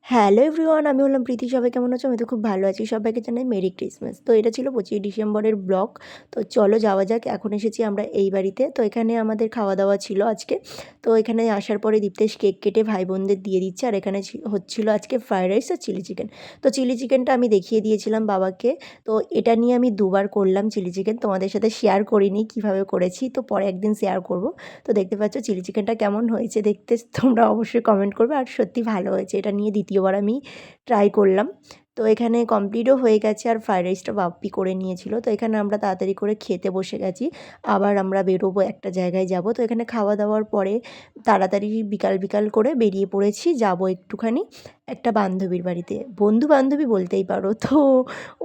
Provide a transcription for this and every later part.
Hello everyone, আমি হলাম প্রীতি। সবাই কেমন আছো? আমি তো খুব ভালো আছি। সবাইকে জানাই মেরি ক্রিসমাস। তো এটা ছিল 25 ডিসেম্বরের ব্লগ। তো চলো যাওয়া যাক। এখন এসেছি আমরা এই বাড়িতে। তো এখানে আমাদের খাওয়া দাওয়া ছিল আজকে। তো এখানে আসার পরে দীপ্তেশ কেক কেটে ভাই বোনদের দিয়ে দিচ্ছে। আর এখানে হচ্ছিল আজকে ফ্রায়েড রাইস আর চিলি চিকেন। তো চিলি চিকেনটা আমি দেখিয়ে দিয়েছিলাম বাবাকে। তো এটা নিয়ে আমি দুবার করলাম চিলি চিকেন। তোমাদের সাথে শেয়ার করিনি কীভাবে করেছি, তো পরে একদিন শেয়ার করব। তো দেখতে পাচ্ছ চিলি চিকেনটা কেমন হয়েছে দেখতে, তোমরা অবশ্যই কমেন্ট করবে। আর সত্যি ভালো হয়েছে। এটা নিয়ে দ্বিতীয়বার আমি ট্রাই করলাম। তো এখানে কমপ্লিটও হয়ে গেছে আর ফ্রায়েড রাইসটা বাপ্পি করে নিয়েছিল। তো এখানে আমরা তাড়াতাড়ি করে খেতে বসে গেছি। আবার আমরা বেরোবো, একটা জায়গায় যাব। তো এখানে খাওয়া দাওয়ার পরে তাড়াতাড়ি বিকাল বিকাল করে বেরিয়ে পড়েছি, যাব একটুখানি একটা বান্ধবীর বাড়িতে, বন্ধু বান্ধবী বলতেই পারো। তো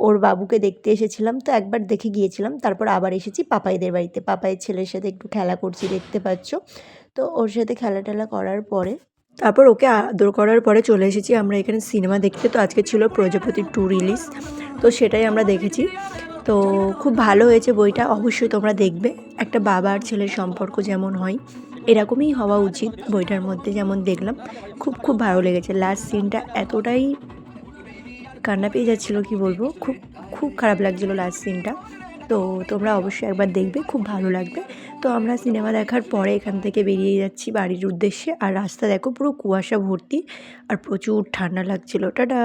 ওর বাবুকে দেখতে এসেছিলাম, তো একবার দেখে গিয়েছিলাম, তারপর আবার এসেছি পাপাইদের বাড়িতে। পাপাইয়ের ছেলের সাথে একটু খেলা করছি, দেখতে পাচ্ছ। তো ওর সাথে খেলা টেলা করার পরে তারপর ওকে আদর করার পরে চলে এসেছি আমরা এখানে সিনেমা দেখতে। তো আজকে ছিল প্রজাপতি 2 রিলিজ, তো সেটাই আমরা দেখেছি। তো খুব ভালো হয়েছে বইটা, অবশ্যই তোমরা দেখবে। একটা বাবা আর ছেলের সম্পর্ক যেমন হয় এরকমই হওয়া উচিত বইটার মধ্যে, যেমন দেখলাম। খুব খুব ভালো লেগেছে। লাস্ট সিনটা এতটাই কান্না পেয়ে যাচ্ছিলো, কি বলবো, খুব খুব খারাপ লাগছিলো লাস্ট সিনটা। তো তোমরা অবশ্যই একবার দেখবে, খুব ভালো লাগবে। তো আমরা সিনেমা দেখার পরে এখান থেকে বেরিয়ে যাচ্ছি বাড়ির উদ্দেশ্যে। আর রাস্তা দেখো পুরো কুয়াশা ভর্তি আর প্রচুর ঠান্ডা লাগছিল। টাটা।